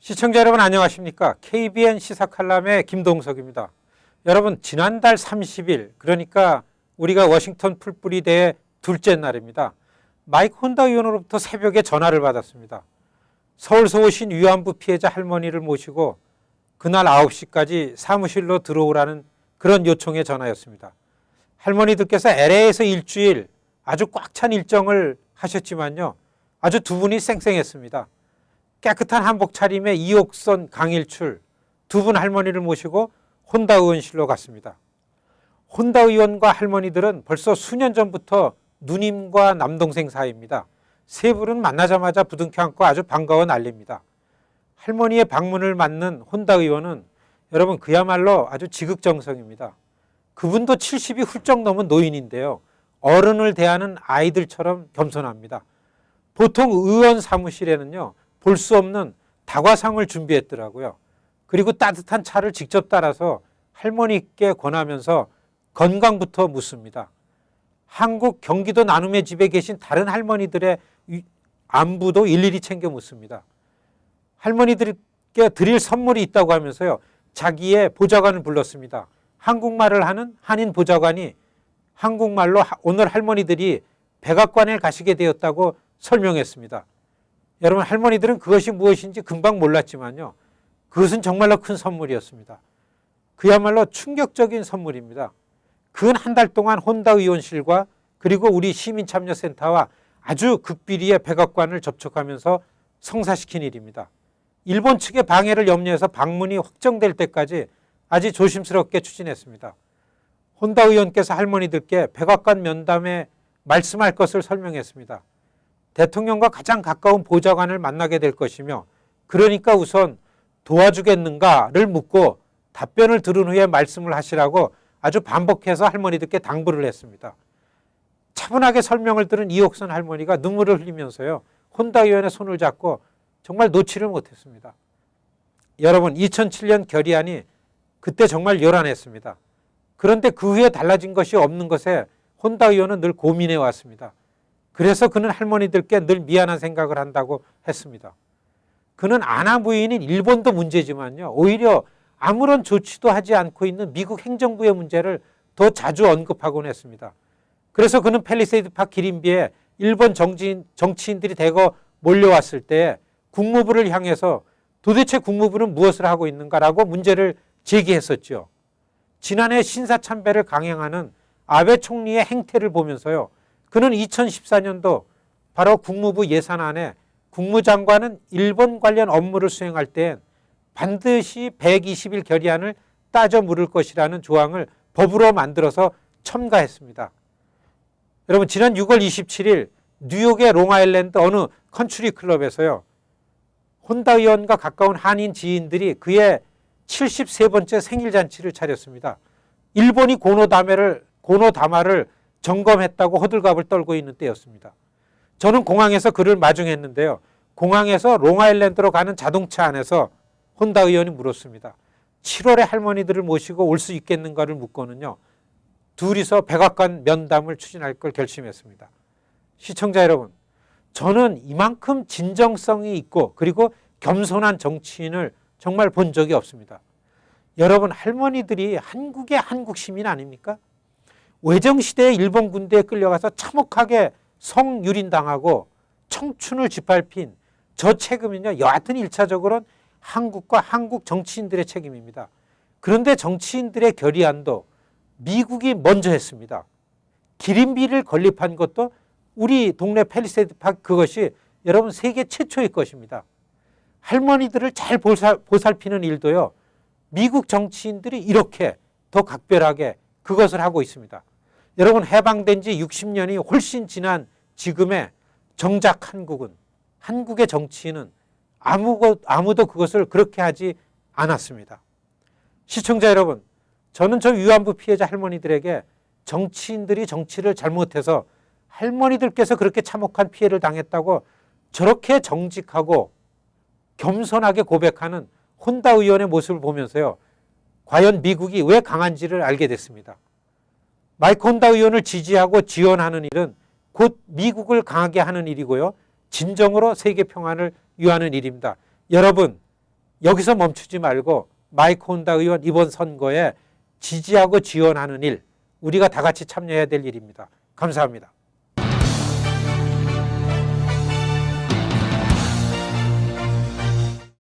시청자 여러분 안녕하십니까? KBN 시사칼럼의 김동석입니다. 여러분 지난달 30일 그러니까 우리가 워싱턴 풀뿌리 대회 둘째 날입니다. 마이크 혼다 의원으로부터 새벽에 전화를 받았습니다. 서울서 오신 위안부 피해자 할머니를 모시고 그날 9시까지 사무실로 들어오라는 그런 요청의 전화였습니다. 할머니들께서 LA에서 일주일 아주 꽉 찬 일정을 하셨지만요. 아주 두 분이 쌩쌩했습니다. 깨끗한 한복 차림에 이옥선, 강일출 두 분 할머니를 모시고 혼다 의원실로 갔습니다. 혼다 의원과 할머니들은 벌써 수년 전부터 누님과 남동생 사이입니다. 세 분은 만나자마자 부둥켜 안고 아주 반가워 난립니다. 할머니의 방문을 맞는 혼다 의원은 여러분 그야말로 아주 지극정성입니다. 그분도 70이 훌쩍 넘은 노인인데요. 어른을 대하는 아이들처럼 겸손합니다. 보통 의원 사무실에는요. 볼 수 없는 다과상을 준비했더라고요. 그리고 따뜻한 차를 직접 따라서 할머니께 권하면서 건강부터 묻습니다. 한국 경기도 나눔의 집에 계신 다른 할머니들의 안부도 일일이 챙겨 묻습니다. 할머니들께 드릴 선물이 있다고 하면서요. 자기의 보좌관을 불렀습니다. 한국말을 하는 한인 보좌관이 한국말로 오늘 할머니들이 백악관에 가시게 되었다고 설명했습니다. 여러분 할머니들은 그것이 무엇인지 금방 몰랐지만요. 그것은 정말로 큰 선물이었습니다. 그야말로 충격적인 선물입니다. 근 한 달 동안 혼다 의원실과 그리고 우리 시민참여센터와 아주 극비리의 백악관을 접촉하면서 성사시킨 일입니다. 일본 측의 방해를 염려해서 방문이 확정될 때까지 아주 조심스럽게 추진했습니다. 혼다 의원께서 할머니들께 백악관 면담에 말씀할 것을 설명했습니다. 대통령과 가장 가까운 보좌관을 만나게 될 것이며 그러니까 우선 도와주겠는가를 묻고 답변을 들은 후에 말씀을 하시라고 아주 반복해서 할머니들께 당부를 했습니다. 차분하게 설명을 들은 이옥선 할머니가 눈물을 흘리면서요. 혼다 의원의 손을 잡고 정말 놓지를 못했습니다. 여러분 2007년 결의안이 그때 정말 요란했습니다. 그런데 그 후에 달라진 것이 없는 것에 혼다 의원은 늘 고민해 왔습니다. 그래서 그는 할머니들께 늘 미안한 생각을 한다고 했습니다. 그는 아나 부인인 일본도 문제지만요. 오히려 아무런 조치도 하지 않고 있는 미국 행정부의 문제를 더 자주 언급하곤 했습니다. 그래서 그는 팰리세이드 팍 기린비에 일본 정치인들이 대거 몰려왔을 때 국무부를 향해서 도대체 국무부는 무엇을 하고 있는가라고 문제를 제기했었죠. 지난해 신사참배를 강행하는 아베 총리의 행태를 보면서요. 그는 2014년도 바로 국무부 예산안에 국무장관은 일본 관련 업무를 수행할 때 반드시 120일 결의안을 따져 물을 것이라는 조항을 법으로 만들어서 첨가했습니다. 여러분 지난 6월 27일 뉴욕의 롱아일랜드 어느 컨트리 클럽에서요. 혼다 의원과 가까운 한인 지인들이 그의 73번째 생일 잔치를 차렸습니다. 일본이 고노다마를 점검했다고 호들갑을 떨고 있는 때였습니다. 저는 공항에서 그를 마중했는데요. 공항에서 롱아일랜드로 가는 자동차 안에서 혼다 의원이 물었습니다. 7월에 할머니들을 모시고 올 수 있겠는가를 묻고는요. 둘이서 백악관 면담을 추진할 걸 결심했습니다. 시청자 여러분, 저는 이만큼 진정성이 있고 그리고 겸손한 정치인을 정말 본 적이 없습니다. 여러분 할머니들이 한국의 한국 시민 아닙니까? 외정시대에 일본 군대에 끌려가서 참혹하게 성유린당하고 청춘을 짓밟힌 저 책임은요. 여하튼 1차적으로는 한국과 한국 정치인들의 책임입니다. 그런데 정치인들의 결의안도 미국이 먼저 했습니다. 기린비를 건립한 것도 우리 동네 팰리세이드 팍 그것이 여러분 세계 최초일 것입니다. 할머니들을 잘 보살피는 일도요. 미국 정치인들이 이렇게 더 각별하게 그것을 하고 있습니다. 여러분 해방된 지 60년이 훨씬 지난 지금의 정작 한국의 정치인은 아무도 그것을 그렇게 하지 않았습니다. 시청자 여러분, 저는 저 위안부 피해자 할머니들에게 정치인들이 정치를 잘못해서 할머니들께서 그렇게 참혹한 피해를 당했다고 저렇게 정직하고 겸손하게 고백하는 혼다 의원의 모습을 보면서요. 과연 미국이 왜 강한지를 알게 됐습니다. 마이크 혼다 의원을 지지하고 지원하는 일은 곧 미국을 강하게 하는 일이고요. 진정으로 세계 평안을 위하는 일입니다. 여러분 여기서 멈추지 말고 마이크 혼다 의원 이번 선거에 지지하고 지원하는 일, 우리가 다 같이 참여해야 될 일입니다. 감사합니다.